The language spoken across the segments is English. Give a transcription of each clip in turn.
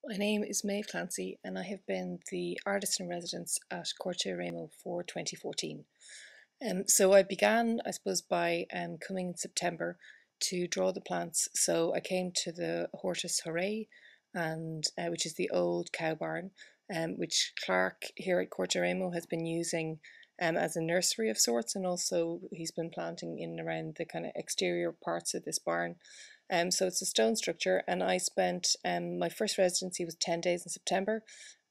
My name is Maeve Clancy and I have been the artist in residence at Corte Eremo for 2014. So I began, I suppose, by coming in September to draw the plants. So I came to the Hortus Horrei, and which is the old cow barn, which Clark here at Corte Eremo has been using as a nursery of sorts, and also he's been planting in and around the kind of exterior parts of this barn. So it's a stone structure, and I spent my first residency was 10 days in September,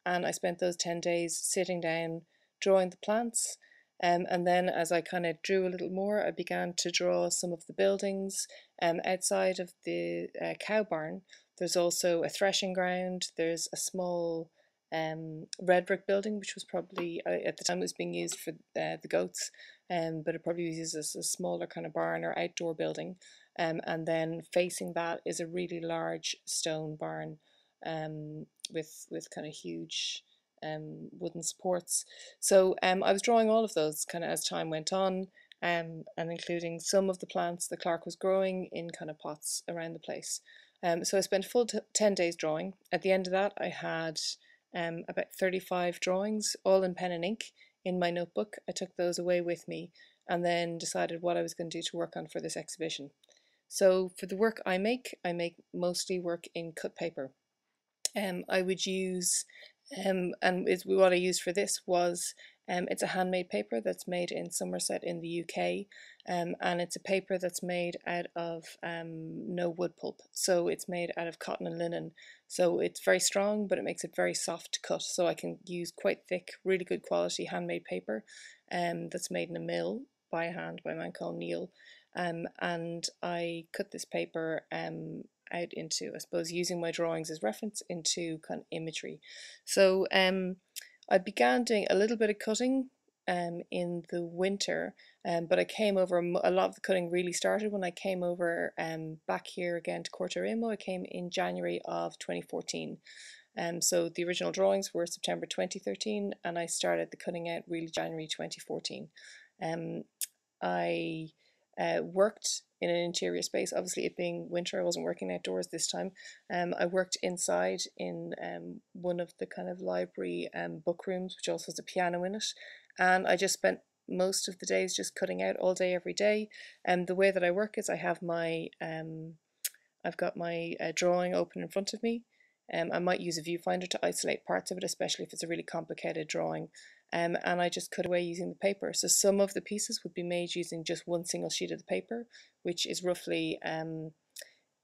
and I spent those 10 days sitting down drawing the plants. And then as I kind of drew a little more, I began to draw some of the buildings outside of the cow barn. There's also a threshing ground. There's a small red brick building, which was probably, at the time, it was being used for the goats, but it probably was used as a smaller kind of barn or outdoor building. And then facing that is a really large stone barn with kind of huge wooden supports. So I was drawing all of those kind of as time went on, and including some of the plants that Clark was growing in kind of pots around the place. So I spent full 10 days drawing. At the end of that, I had about 35 drawings, all in pen and ink, in my notebook. I took those away with me and then decided what I was going to do to work on for this exhibition. So for the work I make mostly work in cut paper. I would use, what I used for this was, it's a handmade paper that's made in Somerset in the UK, and it's a paper that's made out of no wood pulp. So it's made out of cotton and linen. So it's very strong, but it makes it very soft to cut. So I can use quite thick, really good quality handmade paper that's made in a mill by hand by a man called Neil. And I cut this paper out into, I suppose, using my drawings as reference into kind of imagery. So I began doing a little bit of cutting in the winter, but I came over, a lot of the cutting really started when I came over back here again to Corte Eremo. I came in January of 2014. So the original drawings were September 2013, and I started the cutting out really January 2014. I worked in an interior space. Obviously, it being winter, I wasn't working outdoors this time. I worked inside in one of the kind of library book rooms, which also has a piano in it. And I just spent most of the days just cutting out all day, every day. And the way that I work is I have my, I've got my drawing open in front of me. I might use a viewfinder to isolate parts of it, especially if it's a really complicated drawing. And I just cut away using the paper. So some of the pieces would be made using just one single sheet of the paper, which is roughly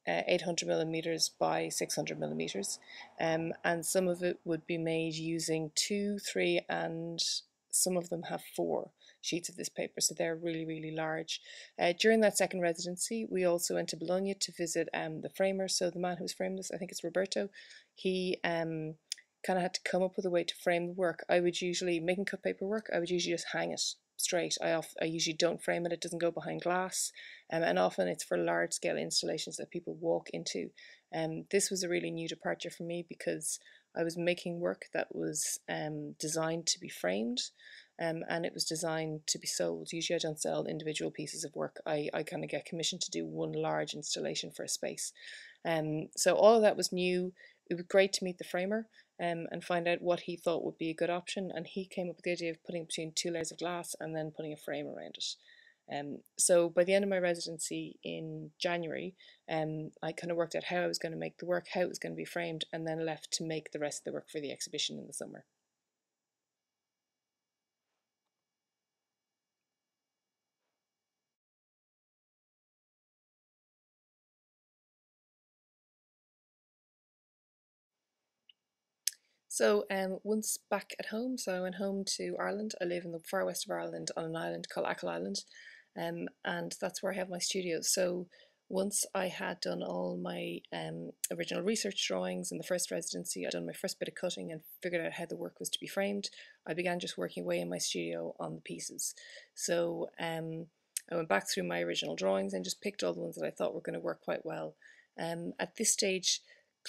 800 millimeters by 600 millimeters. And some of it would be made using two, three, and some of them have four sheets of this paper, so they're really, really large. During that second residency, we also went to Bologna to visit the framer. So the man who's framed this, I think it's Roberto, he kind of had to come up with a way to frame the work. I would usually, making cut paper work, I would usually just hang it straight. I usually don't frame it, it doesn't go behind glass, and often it's for large scale installations that people walk into. This was a really new departure for me because I was making work that was designed to be framed, and it was designed to be sold. Usually I don't sell individual pieces of work. I kind of get commissioned to do one large installation for a space. So all of that was new. It was great to meet the framer and find out what he thought would be a good option. And he came up with the idea of putting between two layers of glass and then putting a frame around it. So by the end of my residency in January, I kind of worked out how I was going to make the work, how it was going to be framed, and then left to make the rest of the work for the exhibition in the summer. So once back at home, so I went home to Ireland. I live in the far west of Ireland on an island called Achill Island, and that's where I have my studio. So once I had done all my original research drawings in the first residency, I'd done my first bit of cutting and figured out how the work was to be framed. I began just working away in my studio on the pieces. So I went back through my original drawings and just picked all the ones that I thought were going to work quite well. At this stage,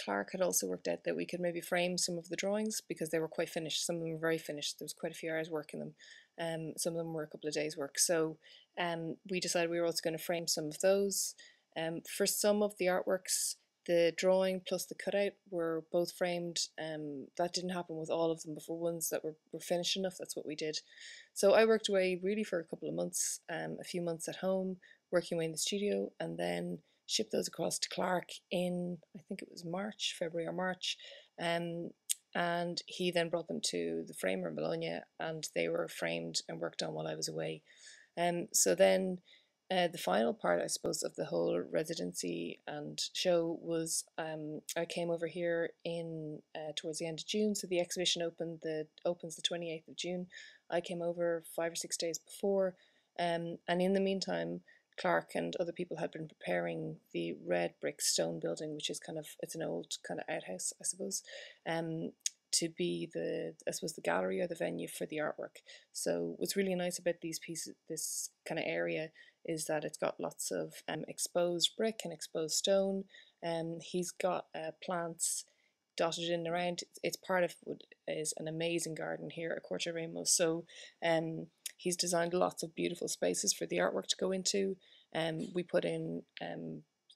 Clark had also worked out that we could maybe frame some of the drawings because they were quite finished. Some of them were very finished. There was quite a few hours work in them. Some of them were a couple of days work. So we decided we were also going to frame some of those. For some of the artworks, the drawing plus the cutout were both framed. That didn't happen with all of them, but for ones that were finished enough, that's what we did. So I worked away really for a couple of months, a few months at home, working away in the studio, and then shipped those across to Clark in, I think it was March, February or March. And he then brought them to the framer in Bologna, and they were framed and worked on while I was away. So then the final part, I suppose, of the whole residency and show was I came over here in towards the end of June. So the exhibition opens the 28th of June. I came over 5 or 6 days before, and in the meantime, Clark and other people had been preparing the red brick stone building, which is it's an old kind of outhouse, I suppose, to be I suppose, the gallery or the venue for the artwork. So what's really nice about these pieces, this kind of area, is that it's got lots of exposed brick and exposed stone. He's got plants dotted in and around. It's part of what is an amazing garden here at Corte Eremo. So he's designed lots of beautiful spaces for the artwork to go into. We put in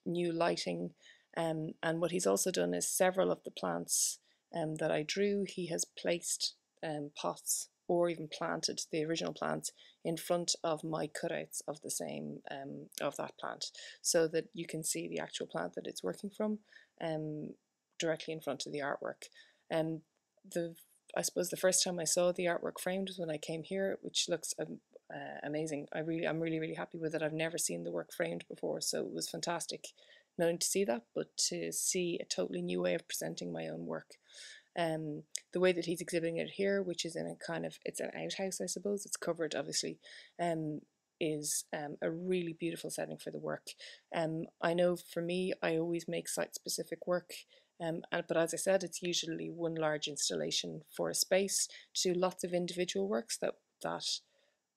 new lighting, and what he's also done is several of the plants that I drew, he has placed pots or even planted the original plants in front of my cutouts of the same of that plant, so that you can see the actual plant that it's working from directly in front of the artwork. I suppose the first time I saw the artwork framed was when I came here, which looks amazing. I'm really happy with it. I've never seen the work framed before, so it was fantastic not only to see that, but to see a totally new way of presenting my own work. The way that he's exhibiting it here, which is in it's an outhouse, I suppose, it's covered obviously, is a really beautiful setting for the work. I know for me, I always make site-specific work, but as I said, it's usually one large installation for a space to do lots of individual works that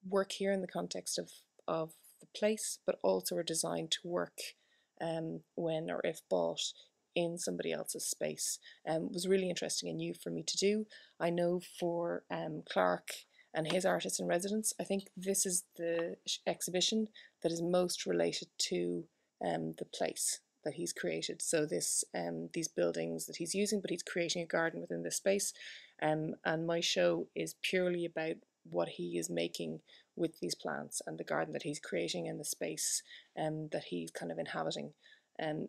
work here in the context of the place, but also are designed to work when or if bought in somebody else's space. Was really interesting and new for me to do. I know for Clark and his artist in residence, I think this is the exhibition that is most related to the place that he's created. So these buildings that he's using, but he's creating a garden within this space. And my show is purely about what he is making with these plants and the garden that he's creating and the space that he's kind of inhabiting.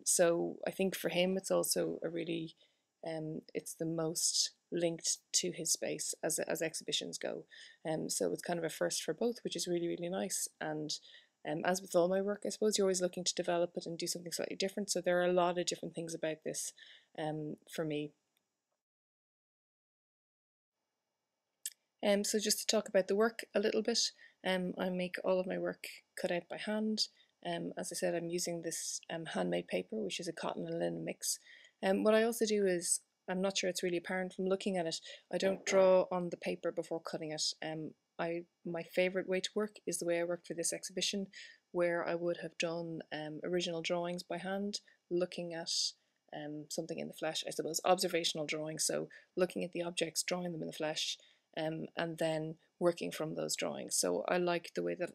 So I think for him it's also a really, it's the most linked to his space as exhibitions go. So it's kind of a first for both, which is really nice. And as with all my work, I suppose you're always looking to develop it and do something slightly different. So there are a lot of different things about this for me. So just to talk about the work a little bit, I make all of my work cut out by hand. As I said, I'm using this handmade paper, which is a cotton and linen mix. What I also do is, I'm not sure it's really apparent from looking at it, I don't draw on the paper before cutting it. My favourite way to work is the way I worked for this exhibition, where I would have done original drawings by hand, looking at something in the flesh, I suppose, observational drawing, so looking at the objects, drawing them in the flesh, and then working from those drawings. So I like the way that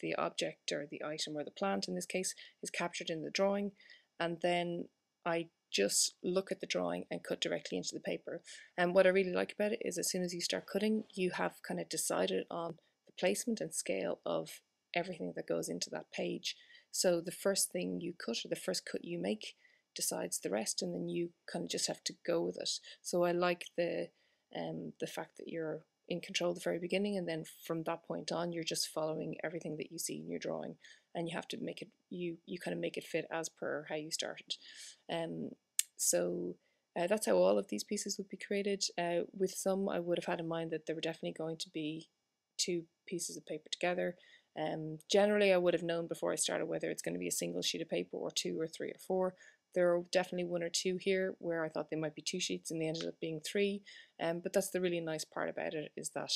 the object or the item or the plant in this case is captured in the drawing, and then I just look at the drawing and cut directly into the paper. And what I really like about it is as soon as you start cutting, you have kind of decided on the placement and scale of everything that goes into that page. So the first thing you cut, or the first cut you make, decides the rest, and then you kind of just have to go with it. So I like the fact that you're in control at the very beginning, and then from that point on you're just following everything that you see in your drawing, and you have to make it, you kind of make it fit as per how you started. So that's how all of these pieces would be created. With some I would have had in mind that there were definitely going to be two pieces of paper together. Generally I would have known before I started whether it's going to be a single sheet of paper or two or three or four. There are definitely one or two here where I thought they might be two sheets and they ended up being three. But that's the really nice part about it, is that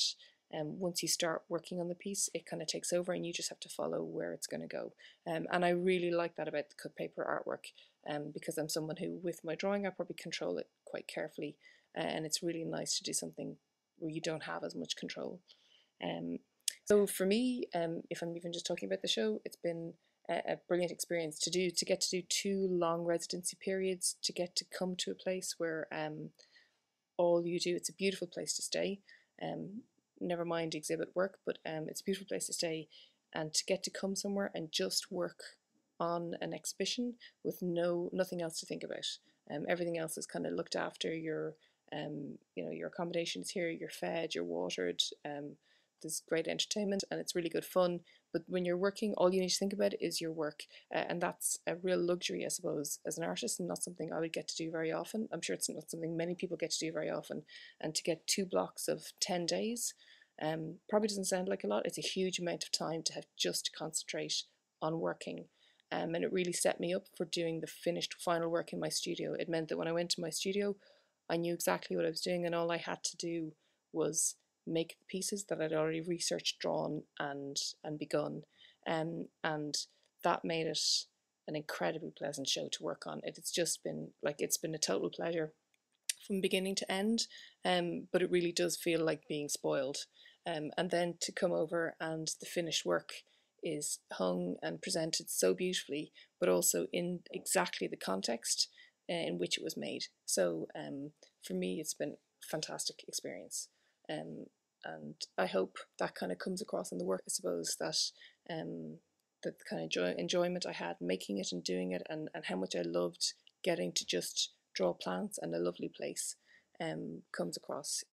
once you start working on the piece, it kind of takes over and you just have to follow where it's going to go. And I really like that about the cut paper artwork, because I'm someone who, with my drawing, I probably control it quite carefully. And it's really nice to do something where you don't have as much control. So for me, if I'm even just talking about the show, it's been a brilliant experience to get to do 2 long residency periods, to get to come to a place where all you do, it's a beautiful place to stay. Um, Never mind exhibit work, but it's a beautiful place to stay, and to get to come somewhere and just work on an exhibition with nothing else to think about. Everything else is kind of looked after. Your accommodation is here. You're fed. You're watered. There's great entertainment, and it's really good fun. But when you're working, all you need to think about is your work, and that's a real luxury, I suppose, as an artist, and not something I would get to do very often. I'm sure it's not something many people get to do very often, and to get 2 blocks of 10 days, probably doesn't sound like a lot. It's a huge amount of time to have just to concentrate on working. And it really set me up for doing the finished final work in my studio. It meant that when I went to my studio, I knew exactly what I was doing, and all I had to do was make the pieces that I'd already researched, drawn, and begun. And that made it an incredibly pleasant show to work on. It's just been it's been a total pleasure from beginning to end. But it really does feel like being spoiled. And then to come over and the finished work is hung and presented so beautifully, but also in exactly the context in which it was made. So for me, it's been a fantastic experience. And I hope that kind of comes across in the work. I suppose that that kind of enjoyment I had making it and doing it, and how much I loved getting to just draw plants and a lovely place comes across